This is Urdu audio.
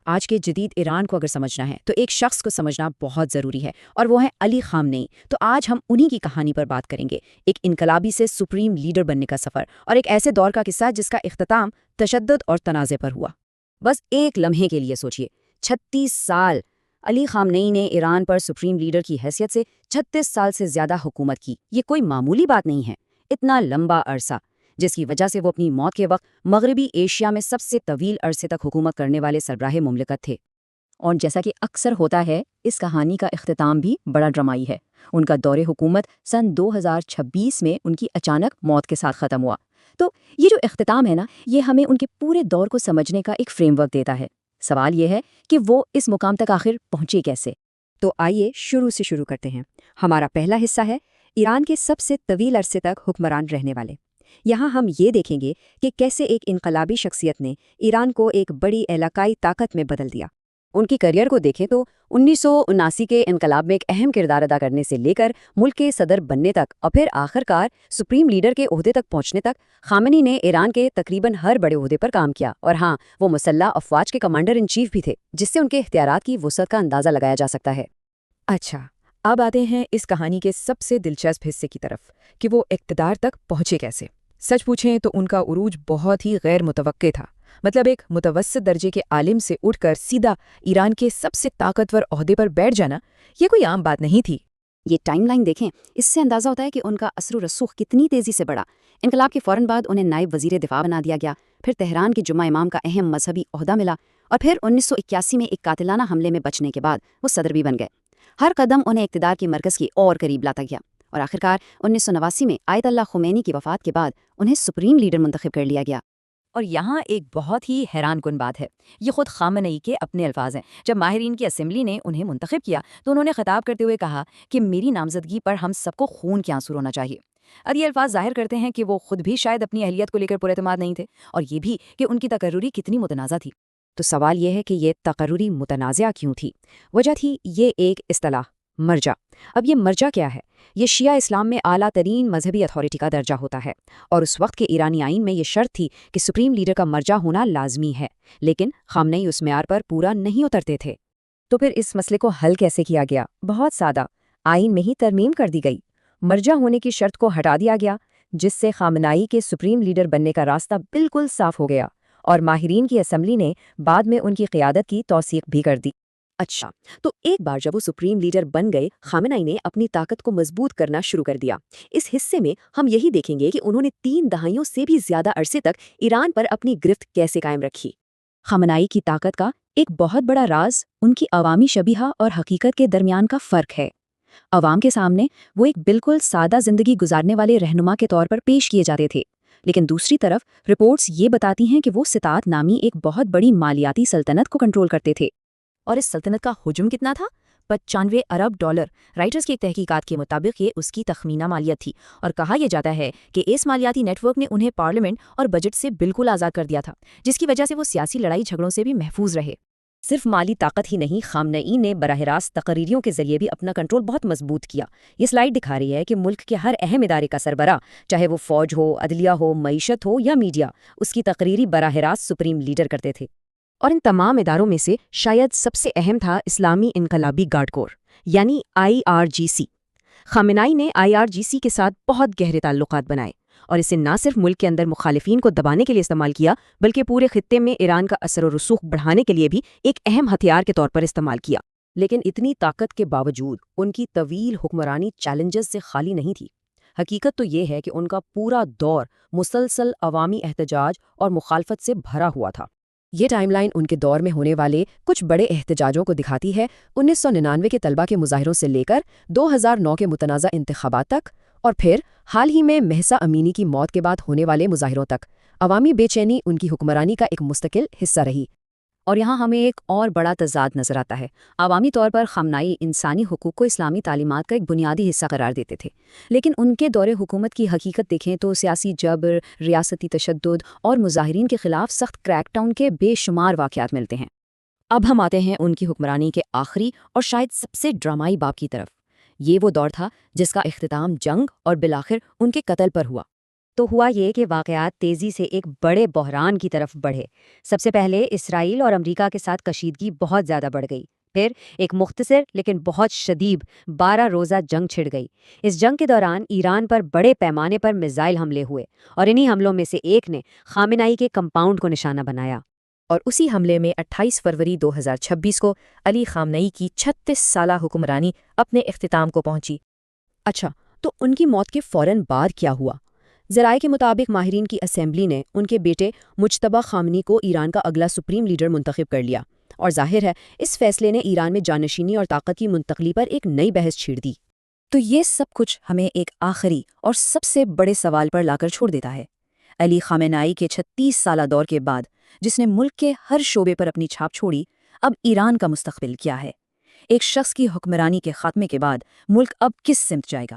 آج کے جدید ایران کو اگر سمجھنا ہے تو ایک شخص کو سمجھنا بہت ضروری ہے، اور وہ ہے علی خامنئی۔ تو آج ہم انہی کی کہانی پر بات کریں گے، ایک انقلابی سے سپریم لیڈر بننے کا سفر، اور ایک ایسے دور کا قصہ جس کا اختتام تشدد اور تنازع پر ہوا۔ بس ایک لمحے کے لیے سوچئے، 36 سال علی خامنئی نے ایران پر سپریم لیڈر کی حیثیت سے 36 سال سے زیادہ حکومت کی۔ یہ کوئی معمولی بات نہیں ہے، اتنا لمبا عرصہ، جس کی وجہ سے وہ اپنی موت کے وقت مغربی ایشیا میں سب سے طویل عرصے تک حکومت کرنے والے سربراہ مملکت تھے۔ اور جیسا کہ اکثر ہوتا ہے، اس کہانی کا اختتام بھی بڑا ڈرامائی ہے۔ ان کا دور حکومت سن 2026 میں ان کی اچانک موت کے ساتھ ختم ہوا۔ تو یہ جو اختتام ہے نا، یہ ہمیں ان کے پورے دور کو سمجھنے کا ایک فریم ورک دیتا ہے۔ سوال یہ ہے کہ وہ اس مقام تک آخر پہنچے کیسے؟ تو آئیے شروع سے شروع کرتے ہیں۔ ہمارا پہلا حصہ ہے ایران کے سب سے طویل عرصے تک حکمران رہنے والے۔ یہاں ہم یہ دیکھیں گے کہ کیسے ایک انقلابی شخصیت نے ایران کو ایک بڑی علاقائی طاقت میں بدل دیا۔ ان کی کیریئر کو دیکھیں تو 1979 کے انقلاب میں ایک اہم کردار ادا کرنے سے لے کر ملک کے صدر بننے تک، اور پھر آخرکار سپریم لیڈر کے عہدے تک پہنچنے تک، خامنئی نے ایران کے تقریباً ہر بڑے عہدے پر کام کیا۔ اور ہاں، وہ مسلح افواج کے کمانڈر ان چیف بھی تھے، جس سے ان کے اختیارات کی وسعت کا اندازہ لگایا جا سکتا ہے۔ اچھا، اب آتے ہیں اس کہانی کے سب سے دلچسپ حصے کی طرف کہ وہ اقتدار تک پہنچے کیسے۔ سچ پوچھیں تو ان کا عروج بہت ہی غیر متوقع تھا۔ مطلب ایک متوسط درجے کے عالم سے اٹھ کر سیدھا ایران کے سب سے طاقتور عہدے پر بیٹھ جانا، یہ کوئی عام بات نہیں تھی۔ یہ ٹائم لائن دیکھیں، اس سے اندازہ ہوتا ہے کہ ان کا اثر و رسوخ کتنی تیزی سے بڑھا۔ انقلاب کے فوراً بعد انہیں نائب وزیر دفاع بنا دیا گیا، پھر تہران کے جمعہ امام کا اہم مذہبی عہدہ ملا، اور پھر 1981 میں ایک قاتلانہ حملے میں بچنے کے بعد وہ صدر بھی بن گئے۔ ہر قدم انہیں اقتدار کے مرکز کی اور قریب لاتا گیا، اور آخرکار 1989 میں آیت اللہ خمینی کی وفات کے بعد انہیں سپریم لیڈر منتخب کر لیا گیا۔ اور یہاں ایک بہت ہی حیران کن بات ہے، یہ خود خامنئی کے اپنے الفاظ ہیں۔ جب ماہرین کی اسمبلی نے انہیں منتخب کیا تو انہوں نے خطاب کرتے ہوئے کہا کہ میری نامزدگی پر ہم سب کو خون کے آنسو رونا چاہیے۔ اب یہ الفاظ ظاہر کرتے ہیں کہ وہ خود بھی شاید اپنی اہلیت کو لے کر پراعتماد نہیں تھے، اور یہ بھی کہ ان کی تقرری کتنی متنازع تھی۔ تو سوال یہ ہے کہ یہ تقرری متنازع کیوں تھی؟ وجہ تھی یہ ایک اصطلاح، مرجع۔ اب یہ مرجع کیا ہے؟ یہ شیعہ اسلام میں اعلیٰ ترین مذہبی اتھارٹی کا درجہ ہوتا ہے، اور اس وقت کے ایرانی آئین میں یہ شرط تھی کہ سپریم لیڈر کا مرجع ہونا لازمی ہے، لیکن خامنئی اس معیار پر پورا نہیں اترتے تھے۔ تو پھر اس مسئلے کو حل کیسے کیا گیا؟ بہت سادہ، آئین میں ہی ترمیم کر دی گئی۔ مرجع ہونے کی شرط کو ہٹا دیا گیا، جس سے خامنئی کے سپریم لیڈر بننے کا راستہ بالکل صاف ہو گیا، اور ماہرین کی اسمبلی نے بعد میں ان کی قیادت کی توثیق بھی کر دی۔ اچھا، تو ایک بار جب وہ سپریم لیڈر بن گئے، خامنئی نے اپنی طاقت کو مضبوط کرنا شروع کر دیا۔ اس حصے میں ہم یہی دیکھیں گے کہ انہوں نے 3 دہائیوں سے بھی زیادہ عرصے تک ایران پر اپنی گرفت کیسے قائم رکھی۔ خامنئی کی طاقت کا ایک بہت بڑا راز ان کی عوامی شبیہہ اور حقیقت کے درمیان کا فرق ہے۔ عوام کے سامنے وہ ایک بالکل سادہ زندگی گزارنے والے رہنما کے طور پر پیش کیے جاتے تھے، لیکن دوسری طرف رپورٹس یہ بتاتی ہیں کہ وہ ستاد نامی ایک بہت بڑی مالیاتی سلطنت کو کنٹرول کرتے تھے۔ اور اس سلطنت کا حجم کتنا تھا؟ 95 ارب ڈالر۔ رائٹرز کی ایک تحقیقات کے مطابق یہ اس کی تخمینہ مالیت تھی، اور کہا یہ جاتا ہے کہ اس مالیاتی نیٹ ورک نے انہیں پارلیمنٹ اور بجٹ سے بالکل آزاد کر دیا تھا، جس کی وجہ سے وہ سیاسی لڑائی جھگڑوں سے بھی محفوظ رہے۔ صرف مالی طاقت ہی نہیں، خامنئی نے براہ راست تقرریوں کے ذریعے بھی اپنا کنٹرول بہت مضبوط کیا۔ یہ سلائیڈ دکھا رہی ہے کہ ملک کے ہر اہم ادارے کا سربراہ، چاہے وہ فوج ہو، عدلیہ ہو، معیشت ہو یا میڈیا، اس کی تقرری براہ راست سپریم لیڈر کرتے تھے۔ اور ان تمام اداروں میں سے شاید سب سے اہم تھا اسلامی انقلابی گارڈ کور، یعنی IRGC۔ خامنئی نے IRGC کے ساتھ بہت گہرے تعلقات بنائے، اور اسے نہ صرف ملک کے اندر مخالفین کو دبانے کے لیے استعمال کیا، بلکہ پورے خطے میں ایران کا اثر و رسوخ بڑھانے کے لیے بھی ایک اہم ہتھیار کے طور پر استعمال کیا۔ لیکن اتنی طاقت کے باوجود ان کی طویل حکمرانی چیلنجز سے خالی نہیں تھی۔ حقیقت تو یہ ہے کہ ان کا پورا دور مسلسل عوامی احتجاج اور مخالفت سے بھرا ہوا تھا۔ یہ ٹائم لائن ان کے دور میں ہونے والے کچھ بڑے احتجاجوں کو دکھاتی ہے، 1999 کے طلبہ کے مظاہروں سے لے کر 2009 کے متنازع انتخابات تک، اور پھر حال ہی میں مہسا امینی کی موت کے بعد ہونے والے مظاہروں تک۔ عوامی بے چینی ان کی حکمرانی کا ایک مستقل حصہ رہی۔ اور یہاں ہمیں ایک اور بڑا تضاد نظر آتا ہے۔ عوامی طور پر خامنئی انسانی حقوق کو اسلامی تعلیمات کا ایک بنیادی حصہ قرار دیتے تھے، لیکن ان کے دور حکومت کی حقیقت دیکھیں تو سیاسی جبر، ریاستی تشدد اور مظاہرین کے خلاف سخت کریک ڈاؤن کے بے شمار واقعات ملتے ہیں۔ اب ہم آتے ہیں ان کی حکمرانی کے آخری اور شاید سب سے ڈرامائی باب کی طرف۔ یہ وہ دور تھا جس کا اختتام جنگ اور بالآخر ان کے قتل پر ہوا۔ تو ہوا یہ کہ واقعات تیزی سے ایک بڑے بحران کی طرف بڑھے۔ سب سے پہلے اسرائیل اور امریکہ کے ساتھ کشیدگی بہت زیادہ بڑھ گئی۔ پھر ایک مختصر لیکن بہت شدید 12 روزہ جنگ چھڑ گئی۔ اس جنگ کے دوران ایران پر بڑے پیمانے پر میزائل حملے ہوئے اور انہی حملوں میں سے ایک نے خامنائی کے کمپاؤنڈ کو نشانہ بنایا۔ اور اسی حملے میں 28 فروری 2026 کو علی خامنئی کی 36 سالہ حکمرانی اپنے اختتام کو پہنچی۔ اچھا، تو ان کی موت کے فوراً بعد کیا ہوا؟ ذرائع کے مطابق ماہرین کی اسمبلی نے ان کے بیٹے مجتبی خامنئی کو ایران کا اگلا سپریم لیڈر منتخب کر لیا، اور ظاہر ہے اس فیصلے نے ایران میں جانشینی اور طاقت کی منتقلی پر ایک نئی بحث چھیڑ دی۔ تو یہ سب کچھ ہمیں ایک آخری اور سب سے بڑے سوال پر لا کر چھوڑ دیتا ہے۔ علی خامنئی کے 36 سالہ دور کے بعد، جس نے ملک کے ہر شعبے پر اپنی چھاپ چھوڑی، اب ایران کا مستقبل کیا ہے؟ ایک شخص کی حکمرانی کے خاتمے کے بعد ملک اب کس سمت جائے گا؟